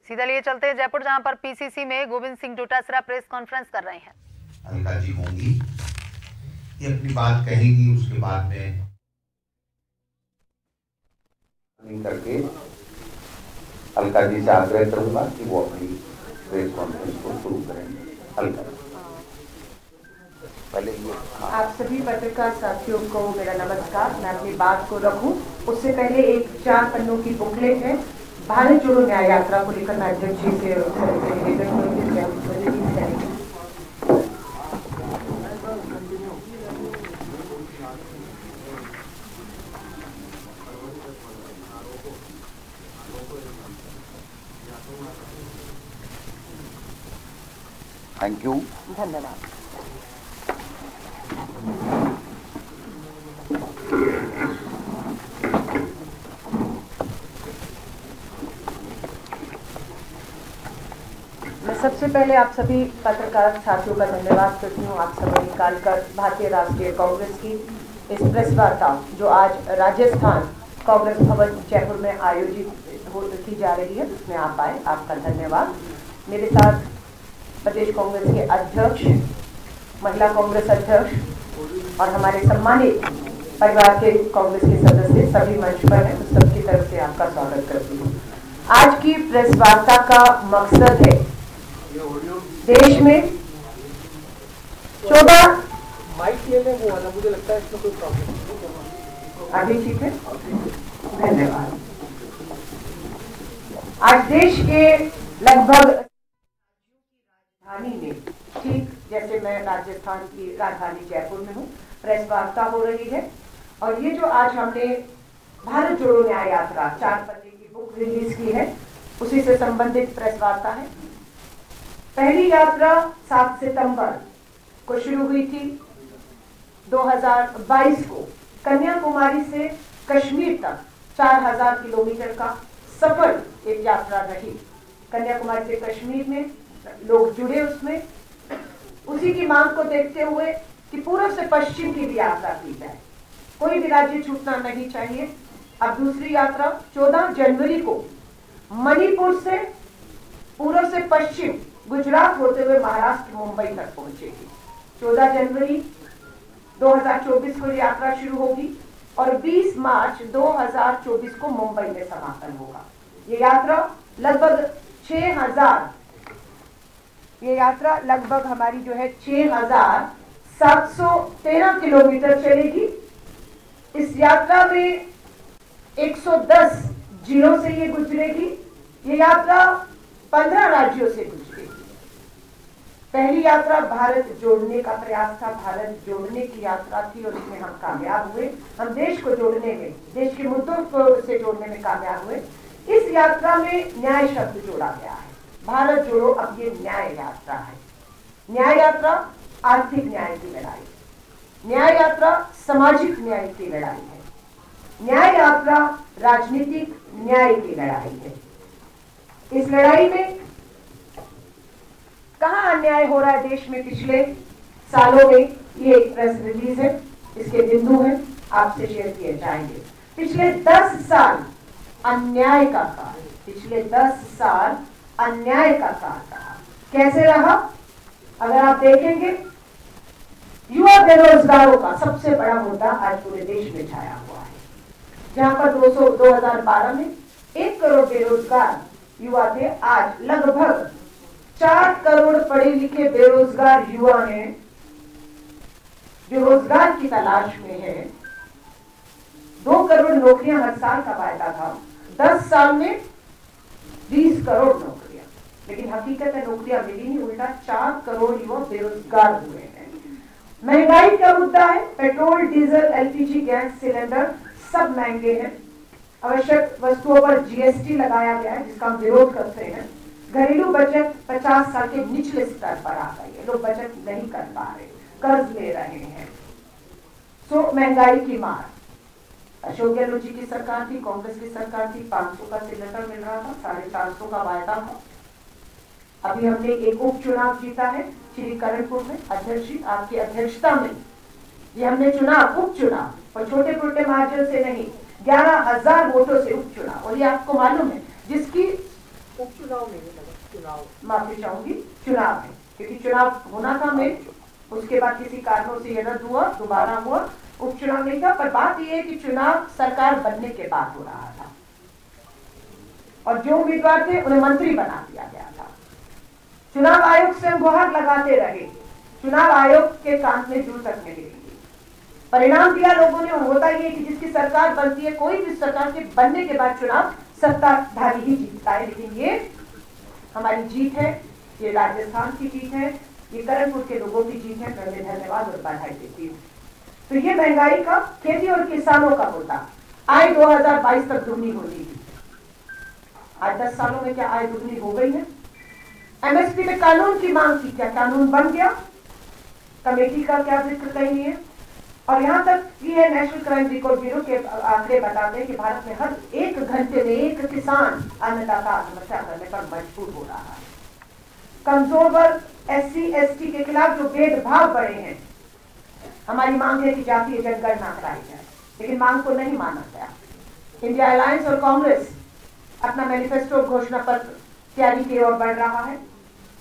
सीधा लिए चलते हैं जयपुर, जहां पर पीसीसी में गोविंद सिंह डोटासरा प्रेस कॉन्फ्रेंस कर रहे हैं। अलका जी होंगी, ये अपनी बात कहेंगी, उसके बाद में करके अलका जी से आग्रह करूंगा कि वो अपनी प्रेस कॉन्फ्रेंस को शुरू करेंगे। अलका पहले ये आप सभी पत्रकार साथियों को मेरा नमस्कार। मैं अपनी बात को रखूं उससे पहले एक 4 पन्नों की बुकलेट है भारत जोड़ो न्याय यात्रा को लेकर मैं अध्यक्ष जी से थैंक यू, धन्यवाद। मैं सबसे पहले आप सभी पत्रकार साथियों का धन्यवाद करती हूँ। आप समय निकालकर भारतीय राष्ट्रीय कांग्रेस की इस प्रेस वार्ता जो आज राजस्थान कांग्रेस भवन जयपुर में आयोजित की जा रही है उसमें आप आए, आपका धन्यवाद। मेरे साथ प्रदेश कांग्रेस के अध्यक्ष, महिला कांग्रेस अध्यक्ष और हमारे सम्मानित परिवार के कांग्रेस के सदस्य सभी मंच पर हैं, तो सबकी तरफ से आपका स्वागत करती हूँ। आज की प्रेस वार्ता का मकसद है देश में 14 माइक लेने वो वाला, मुझे लगता है इसमें कोई प्रॉब्लम अभी ठीक है, धन्यवाद। आज देश के लगभग राजधानी में, ठीक जैसे मैं राजस्थान की राजधानी जयपुर में हूँ, प्रेस वार्ता हो रही है। और ये जो आज हमने भारत जोड़ो न्याय यात्रा 4 पन्ने की बुक रिलीज की है उसी से संबंधित प्रेस वार्ता है। पहली यात्रा 7 सितंबर को शुरू हुई थी 2022 को, कन्याकुमारी से कश्मीर तक 4000 किलोमीटर का सफल एक यात्रा रही। कन्याकुमारी से कश्मीर में लोग जुड़े उसमें, उसी की मांग को देखते हुए कि पूर्व से पश्चिम की भी यात्रा की जाए, कोई भी राज्य छूटना नहीं चाहिए। अब दूसरी यात्रा 14 जनवरी को मणिपुर से पूर्व से पश्चिम गुजरात होते हुए महाराष्ट्र मुंबई तक पहुंचेगी। 14 जनवरी 2024 को यात्रा शुरू होगी और 20 मार्च 2024 को मुंबई में समापन होगा। ये यात्रा लगभग हमारी जो है 6713 किलोमीटर चलेगी। इस यात्रा में 110 जिलों से ये गुजरेगी। ये यात्रा 15 राज्यों से गुजरेगी। पहली यात्रा भारत जोड़ने का प्रयास था, भारत जोड़ने की यात्रा थी और इसमें हम कामयाब हुए। हम देश को जोड़ने में, देश के मुद्दों को से जोड़ने में कामयाब हुए। इस यात्रा में न्याय शब्द जोड़ा गया है। भारत जोड़ो अब ये न्याय यात्रा है। न्याय यात्रा आर्थिक न्याय की लड़ाई, न्याय यात्रा सामाजिक न्याय की लड़ाई है, न्याय यात्रा राजनीतिक न्याय की लड़ाई है। इस लड़ाई में कहां अन्याय हो रहा है देश में पिछले सालों में, ये एक प्रेस रिलीज है, इसके बिंदु हैं, आपसे शेयर किए जाएंगे। पिछले 10 साल अन्याय का काल, पिछले 10 साल अन्याय का काल रहा। कैसे रहा? अगर आप देखेंगे, युवा बेरोजगारों का सबसे बड़ा मुद्दा आज पूरे देश में छाया हुआ है। जहां पर 2012 में 1 करोड़ बेरोजगार युवा थे, आज लगभग 4 करोड़ पढ़े लिखे बेरोजगार युवा हैं जो रोजगार की तलाश में है। 2 करोड़ नौकरियां हर साल का वायदा था, 10 साल में 20 करोड़ नौकरियां, लेकिन हकीकत है नौकरियां मिली नहीं, उल्टा 4 करोड़ युवा बेरोजगार हुए हैं। महंगाई का मुद्दा है, petrol, diesel, LPG gas cylinder सब महंगे हैं। आवश्यक वस्तुओं पर जीएसटी लगाया गया है जिसका हम विरोध करते हैं। घरेलू बचत 50 साल के निचले स्तर पर आ गई है, लोग बचत नहीं कर पा रहे, कर्ज ले रहे हैं। सो महंगाई की मार। अशोक गहलोत जी की सरकार थी, कांग्रेस की सरकार थी, 500 का सिलेंडर मिल रहा था, 450 का वायदा था। अभी हमने एक उपचुनाव जीता है श्री करणपुर में, अध्यक्ष जी आपकी अध्यक्षता में ये हमने चुनाव, उपचुनाव, और छोटे छोटे मार्जिन से नहीं, 11,000 वोटों से उपचुनाव। और ये आपको मालूम है जिसकी उपचुनाव चुनाव नहीं है मैडम, चुनाव माफी चाहूंगी, चुनाव है, क्योंकि चुनाव होना था मेन, उसके बाद किसी कारणों से ये रद्द हुआ, दोबारा हुआ, उपचुनाव नहीं था। पर बात यह है कि चुनाव सरकार बनने के बाद हो रहा था और जो उम्मीदवार थे उन्हें मंत्री बना दिया गया था। चुनाव आयोग से गुहार लगाते रहे, चुनाव आयोग के कान में जू तक नहीं लगी। परिणाम दिया लोगों ने, और होता ही है कि जिसकी सरकार बनती है, कोई भी सरकार के बनने के बाद चुनाव सत्ताधारी ही जीतता है। लेकिन ये हमारी जीत है, ये राजस्थान की जीत है, ये करणपुर के लोगों की जीत है। मैं धन्यवाद और बधाई देती हूँ। तो ये महंगाई का, खेती और किसानों का मुद्दा, आय 2022 तक दुगनी होनी थी। आज 10 सालों में क्या आय दुगनी हो गई है? एमएसपी में कानून की मांग थी, क्या कानून बन गया? कमेटी का क्या जिक्र कहीं नहीं है। और यहां तक ये नेशनल क्राइम रिकॉर्ड ब्यूरो के आंकड़े बताते हैं कि भारत में हर 1 घंटे में 1 किसान अन्नदाता आत्महत्या करने पर मजबूर हो रहा है। कमजोर वर्ग, SC ST के खिलाफ जो भेदभाव बढ़े हैं, हमारी मांग है कि जातीय जनगणना कराई जाए, लेकिन मांग को नहीं माना गया। इंडिया अलायंस और कांग्रेस अपना मैनिफेस्टो घोषणा पत्र तैयारी की ओर बढ़ रहा है।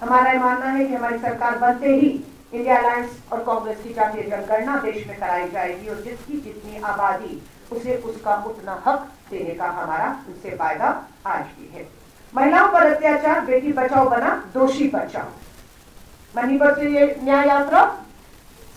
हमारा मानना है कि हमारी सरकार बनते ही इंडिया अलायंस और कांग्रेस की जातीय जनगणना देश में कराई जाएगी और जिसकी जितनी आबादी उसे उसका उतना हक देने का हमारा उनसे वायदा आज भी है। महिलाओं पर अत्याचार, बेटी बचाओ बना दोषी बचाओ। मणिपुर से ये न्याय यात्रा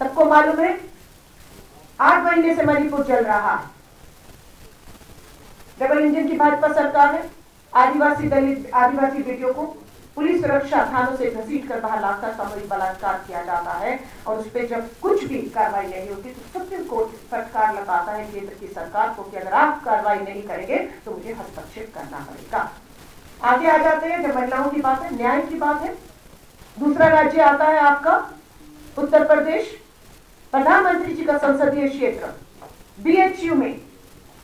सबको मालूम है, 8 महीने से मणिपुर चल रहा है। डबल इंजन की भाजपा सरकार है। आदिवासी दलित आदिवासी बेटियों को पुलिस सुरक्षा थानों से घसीटकर बाहर लाकर सामूहिक बलात्कार किया जाता है और उस पर जब कुछ भी कार्रवाई नहीं होती तो सुप्रीम कोर्ट फटकार लगाता है केंद्र की सरकार को कि अगर आप कार्रवाई नहीं करेंगे तो मुझे हस्तक्षेप करना पड़ेगा। आगे आ जाते हैं, जब महिलाओं की बात है, न्याय की बात है, दूसरा राज्य आता है आपका उत्तर प्रदेश। प्रधानमंत्री जी का संसदीय क्षेत्र BHU में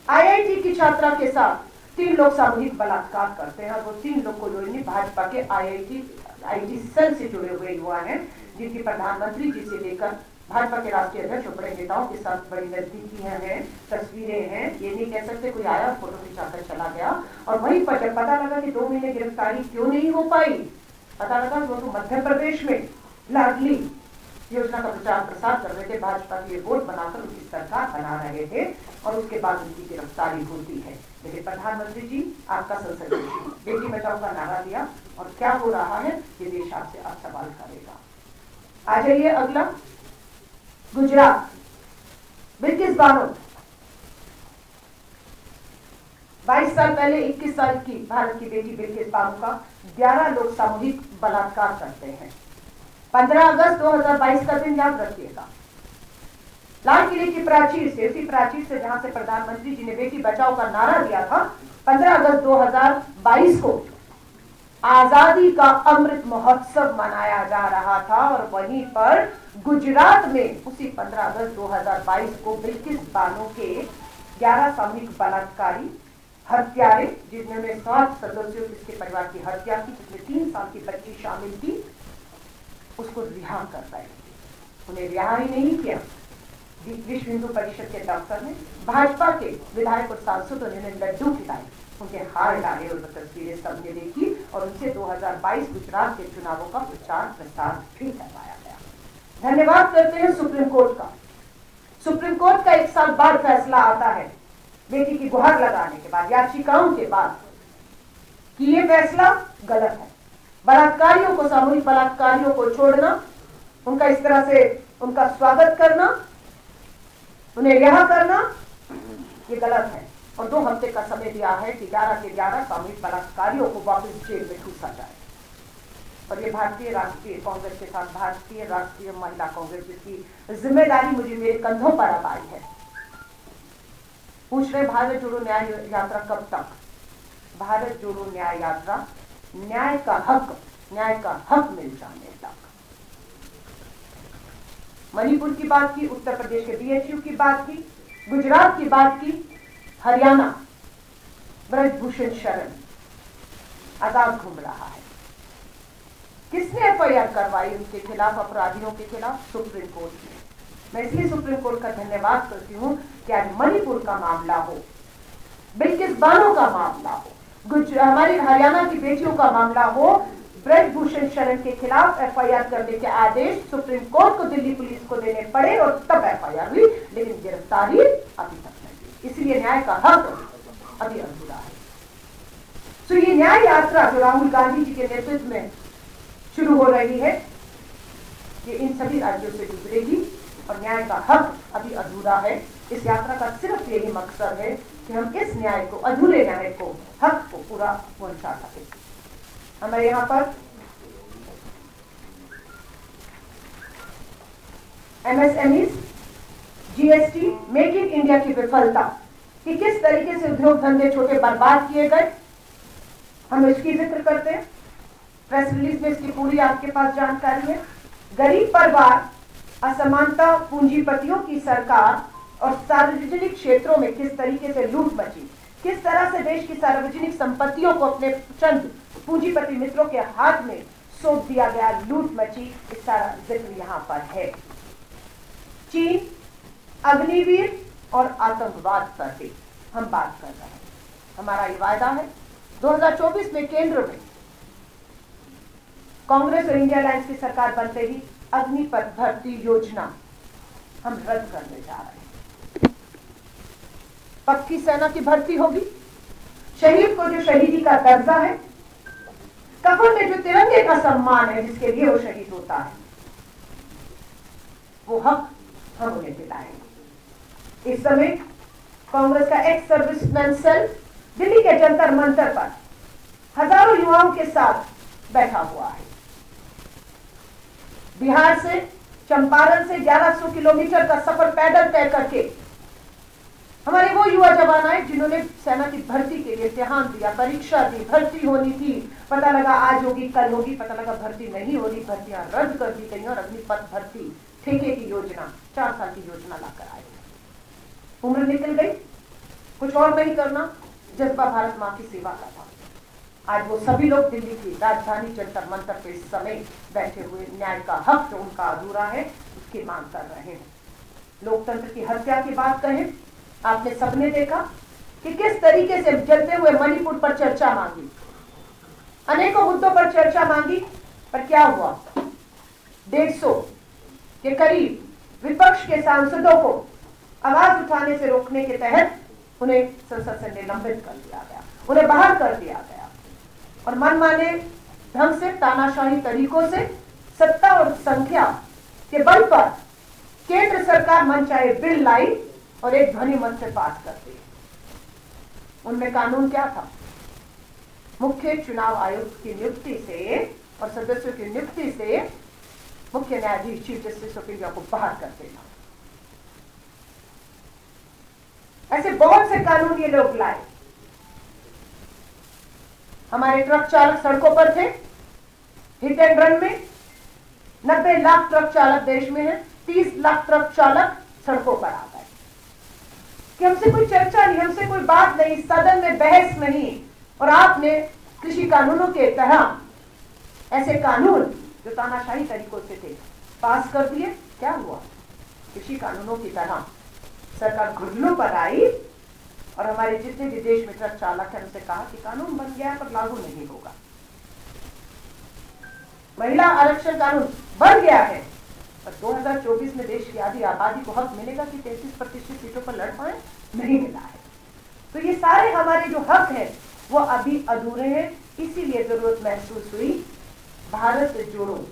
IIT की छात्रा के साथ 3 लोग सामूहिक बलात्कार करते हैं और वो 3 लोग को भाजपा के IIT सेल से जुड़े हुए युवा हैं, जिनकी प्रधानमंत्री जी से लेकर भाजपा के राष्ट्रीय अध्यक्ष और बड़े नेताओं के साथ बड़ी नजदीकियां हैं, तस्वीरें हैं। ये नहीं कह सकते कोई आया फोटो खिंचाकर चला गया। और वहीं पर जब पता लगा कि 2 महीने गिरफ्तारी क्यों नहीं हो पाई, पता लगा कि वो तो मध्य प्रदेश में लाडली योजना का प्रचार प्रसार कर रहे थे, भाजपा की वोट बनाकर उनकी सरकार बना रहे थे और उसके बाद उनकी गिरफ्तारी होती है। लेकिन प्रधानमंत्री जी आपका संसद बेटी बचाओ का नारा दिया और क्या हो रहा है ये देश आपसे अब सवाल करेगा। आ जाइए अगला, गुजरात। बिल्किस बानो 22 साल पहले 21 साल की भारत की बेटी बिल्किस बानो का 11 लोग सामूहिक बलात्कार करते हैं। 15 अगस्त 2022 का दिन याद रखिएगा। लाल किले की प्राचीर से, उसी प्राचीर से जहां से प्रधानमंत्री जी ने बेटी बचाओ का नारा दिया था, 15 अगस्त 2022 को आजादी का अमृत महोत्सव मनाया जा रहा था और वहीं पर गुजरात में उसी 15 अगस्त 2022 को बिल्किस बानो के 11 सामूहिक बलात्कारी हत्यारे, जिनमें 7 सदस्यों जिसके परिवार की हत्या की, जिसमें 3 साल की बच्ची शामिल थी, उसको रिहा कर पाए। उन्हें रिहा ही नहीं किया। विश्व हिंदू परिषद के डॉक्टर ने, भाजपा के विधायक और सांसद उन्हें लड्डू खिलाए, उनके हार डाले और तस्वीरें सबने देखी और उनसे 2022 गुजरात के चुनावों का प्रचार प्रसार भी करवाया गया। धन्यवाद करते हैं सुप्रीम कोर्ट का। सुप्रीम कोर्ट का 1 साल बाद फैसला आता है बेटी की गुहार लगाने के बाद, याचिकाओं के बाद, कि ये फैसला गलत है। बलात्कारियों को, सामूहिक बलात्कारियों को छोड़ना, उनका इस तरह से उनका स्वागत करना, उन्हें रिहा करना, ये गलत है। और 2 हफ्ते का समय दिया है कि 11 के 11 सामूहिक बलात्कारियों को वापस जेल में ठूसा जाए। और ये भारतीय राष्ट्रीय कांग्रेस के साथ भारतीय राष्ट्रीय महिला कांग्रेस, जिसकी जिम्मेदारी मुझे मेरे कंधों पर अब आई है। पूछ रहे भारत जोड़ो न्याय यात्रा कब तक? भारत जोड़ो न्याय यात्रा न्याय का हक मिल जाने तक। मणिपुर की बात की, उत्तर प्रदेश के BHU की बात की, गुजरात की बात की, हरियाणा ब्रजभूषण शरण आजाद घूम रहा है। किसने FIR करवाई उनके खिलाफ, अपराधियों के खिलाफ? सुप्रीम कोर्ट ने। मैं इसलिए सुप्रीम कोर्ट का धन्यवाद करती हूं कि आज मणिपुर का मामला हो, बिल्किस बानो का मामला हो, हमारी हरियाणा की बेटियों का मामला हो, ब्रजभूषण शरण के खिलाफ एफआईआर करने के आदेश सुप्रीम कोर्ट को दिल्ली पुलिस को देने पड़े और तब एफआईआर हुई, लेकिन गिरफ्तारी अभी तक नहीं। इसलिए न्याय का हक अभी अधूरा है। तो ये न्याय यात्रा जो राहुल गांधी जी के नेतृत्व में शुरू हो रही है, ये इन सभी राज्यों से गुजरेगी और न्याय का हक अभी अधूरा है। इस यात्रा का सिर्फ यही मकसद है कि हम इस न्याय को, अधूरे न्याय को, हक को पूरा पहुंचा सके। हमारे यहाँ पर MSMEs, GST, make in India की विफलता कि किस तरीके से उद्योग धंधे छोटे बर्बाद किए गए, हम इसकी जिक्र करते हैं। प्रेस रिलीज में इसकी पूरी आपके पास जानकारी है। गरीब परिवार, असमानता, पूंजीपतियों की सरकार और सार्वजनिक क्षेत्रों में किस तरीके से लूट मची, किस तरह से देश की सार्वजनिक संपत्तियों को अपने चंद पूंजीपति मित्रों के हाथ में सौंप दिया गया, लूट मची, इस सारा जिक्र यहाँ पर है। चीन, अग्निवीर और आतंकवाद पर भी हम बात कर रहे हैं। हमारा ये वायदा है 2024 में केंद्र में कांग्रेस और इंडिया अलायंस की सरकार बनते ही अग्निपथ भर्ती योजना हम रद्द करने जा रहे हैं। पक्की सेना की भर्ती होगी। शहीद को जो शहीदी का दर्जा है, कफन में जो तिरंगे का सम्मान है जिसके लिए वो शहीद होता है, वो हक हम उन्हें दिलाएंगे। इस समय कांग्रेस का एक्स सर्विसमैन सेल दिल्ली के जंतर मंतर पर हजारों युवाओं के साथ बैठा हुआ है। बिहार से, चंपारण से 1100 किलोमीटर का सफर पैदल तय करके हमारे वो युवा जवान आए जिन्होंने सेना की भर्ती के लिए इम्तिहान दिया, परीक्षा दी, भर्ती होनी थी, पता लगा आज होगी, कल होगी, पता लगा भर्ती नहीं हो रही, भर्तियां रद्द कर दी गई और अग्निपथ भर्ती ठेके की योजना, 4 साल की योजना लाकर आए। उम्र निकल गई, कुछ और नहीं करना, जज्बा भारत मां की सेवा का था। आज वो सभी लोग दिल्ली की राजधानी जंतर मंतर पे इस समय बैठे हुए न्याय का हक जो उनका अधूरा है उसकी मांग कर रहे हैं। लोकतंत्र की हत्या की बात कहें, आपने सबने देखा कि किस तरीके से जलते हुए मणिपुर पर चर्चा मांगी, अनेकों मुद्दों पर चर्चा मांगी, पर क्या हुआ? 150 के करीब विपक्ष के सांसदों को आवाज उठाने से रोकने के तहत उन्हें संसद से निलंबित कर दिया गया, उन्हें बाहर कर दिया गया और मनमाने ढंग से, तानाशाही तरीकों से, सत्ता और संख्या के बल पर केंद्र सरकार मनचाहे बिल लाई और एक ध्वनि मत से पास कर दी। उनमें कानून क्या था? मुख्य चुनाव आयुक्त की नियुक्ति से और सदस्यों की नियुक्ति से मुख्य न्यायाधीश चीफ जस्टिस ऑफ इंडिया को बाहर कर देना। ऐसे बहुत से कानून ये लोग लाए। हमारे ट्रक चालक सड़कों पर थे, हिट एंड रन में 90 लाख ट्रक चालक देश में हैं, 30 लाख ट्रक चालक सड़कों पर आ गए कि हमसे कोई चर्चा नहीं, हमसे कोई बात नहीं, सदन में बहस नहीं, और आपने कृषि कानूनों के तरह ऐसे कानून जो तानाशाही तरीकों से थे पास कर दिए। क्या हुआ? कृषि कानूनों की तरह सरकार घुटनों पर आई और हमारे जितने भी देश में ट्रक चालक है उनसे कहा कि कानून बन गया है पर लागू नहीं होगा। महिला आरक्षण कानून बन गया है पर 2024 में देश की आधी आबादी को हक मिलेगा कि 33% सीटों पर लड़ पाए? नहीं मिला है। तो ये सारे हमारे जो हक है वो अभी अधूरे हैं। इसीलिए जरूरत महसूस हुई भारत जोड़ो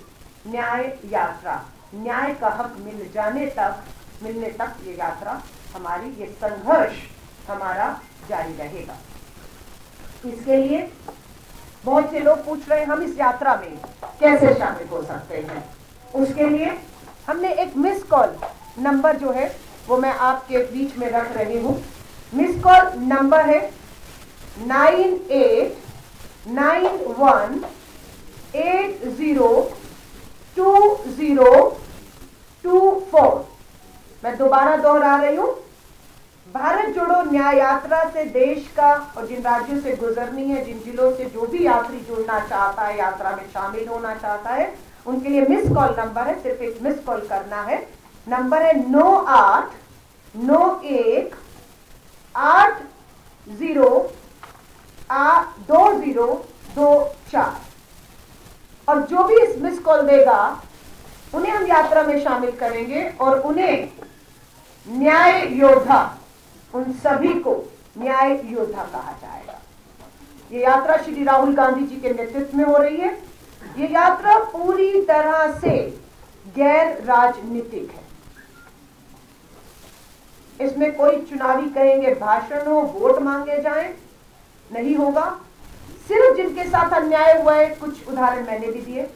न्याय यात्रा, न्याय का हक मिलने तक ये यात्रा हमारी, ये संघर्ष हमारा जारी रहेगा। इसके लिए बहुत से लोग पूछ रहे हैं हम इस यात्रा में कैसे शामिल हो सकते हैं। उसके लिए हमने एक मिस कॉल नंबर जो है वो मैं आपके बीच में रख रही हूँ। मिस कॉल नंबर है 9891802024। मैं दोबारा दोहरा रही हूँ। भारत जोड़ो न्याय यात्रा से देश का और जिन राज्यों से गुजरनी है, जिन जिलों से जो भी यात्री जुड़ना चाहता है, यात्रा में शामिल होना चाहता है, उनके लिए मिस कॉल नंबर है, सिर्फ एक मिस कॉल करना है। नंबर है 9891802024। 2024 और जो भी इस मिस कॉल देगा उन्हें हम यात्रा में शामिल करेंगे और उन्हें न्याय योद्धा, उन सभी को न्याय योद्धा कहा जाएगा। ये यात्रा श्री राहुल गांधी जी के नेतृत्व में हो रही है। ये यात्रा पूरी तरह से गैर राजनीतिक है। इसमें कोई चुनावी कहेंगे भाषण हो, वोट मांगे जाएं, नहीं होगा। सिर्फ जिनके साथ अन्याय हुआ है, कुछ उदाहरण मैंने भी दिए,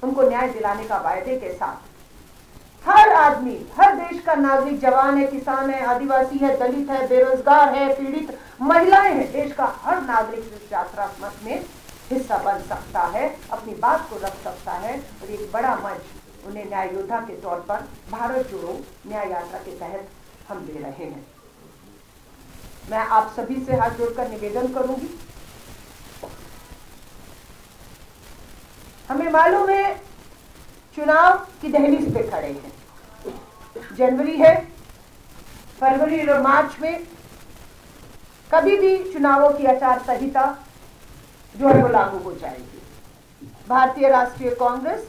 उनको न्याय दिलाने का वायदे के साथ हर आदमी, हर देश का नागरिक, जवान है, किसान है, आदिवासी है, दलित है, बेरोजगार है, पीड़ित महिलाएं हैं, देश का हर नागरिक इस यात्रा में हिस्सा बन सकता है, अपनी बात को रख सकता है और एक बड़ा मंच उन्हें न्याय योद्धा के तौर पर भारत जोड़ो न्याय यात्रा के तहत हम दे रहे हैं। मैं आप सभी से हाथ जोड़कर निवेदन करूंगी, हमें मालूम है चुनाव की दहलीज पे खड़े हैं। जनवरी है, फरवरी और मार्च में कभी भी चुनावों की आचार संहिता जो है वो लागू हो जाएगी। भारतीय राष्ट्रीय कांग्रेस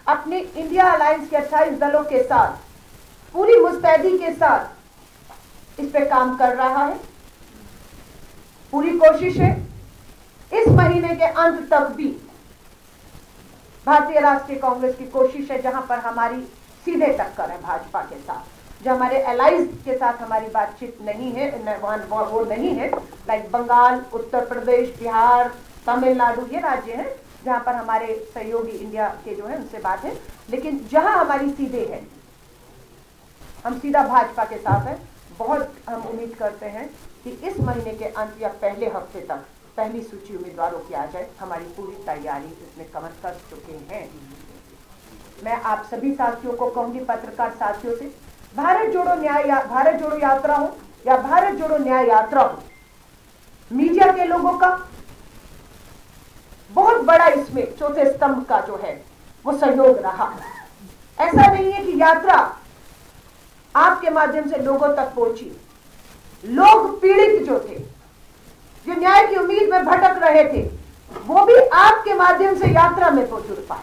अपने इंडिया अलायंस के 28 दलों के साथ पूरी मुस्तैदी के साथ इस पे काम कर रहा है। पूरी कोशिश है इस महीने के अंत तक भी भारतीय राष्ट्रीय कांग्रेस की कोशिश है, जहां पर हमारी सीधे टक्कर है भाजपा के साथ, जो हमारे एलाइज के साथ हमारी बातचीत नहीं है, वो नहीं है, लाइक बंगाल, उत्तर प्रदेश, बिहार, तमिलनाडु, ये राज्य हैं जहां पर हमारे सहयोगी इंडिया के जो है उनसे बात है। लेकिन जहां हमारी सीधे है, हम सीधा भाजपा के साथ है। बहुत हम उम्मीद करते हैं कि इस महीने के अंत या पहले हफ्ते तक पहली सूची उम्मीदवारों की आ जाए। हमारी पूरी तैयारी इसमें कमर कर चुके हैं। मैं आप सभी साथियों को कहूंगी, पत्रकार साथियों से, भारत जोड़ो यात्रा हो या भारत जोड़ो न्याय यात्रा हो, मीडिया के लोगों का बहुत बड़ा इसमें चौथे स्तंभ का जो है वो सहयोग रहा। ऐसा नहीं है कि यात्रा आपके माध्यम से लोगों तक पहुंची। लोग पीड़ित जो थे, जो न्याय की उम्मीद में भटक रहे थे, वो भी आपके माध्यम से यात्रा में जुड़ पाए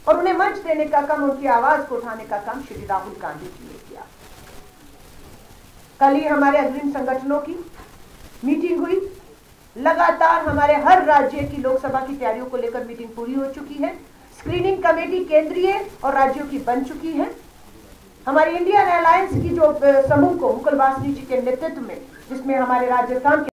और उन्हें मंच देने का काम, उनकी आवाज को उठाने का काम श्री राहुल गांधी जी ने किया। कल ही हमारे अग्रिम संगठनों की मीटिंग हुई। लगातार हमारे हर राज्य की लोकसभा की तैयारियों को लेकर मीटिंग पूरी हो चुकी है। स्क्रीनिंग कमेटी केंद्रीय और राज्यों की बन चुकी है। हमारी इंडियन अलायंस की जो समूह को मुकुल वासनिक जी के नेतृत्व में, जिसमें हमारे राजस्थान के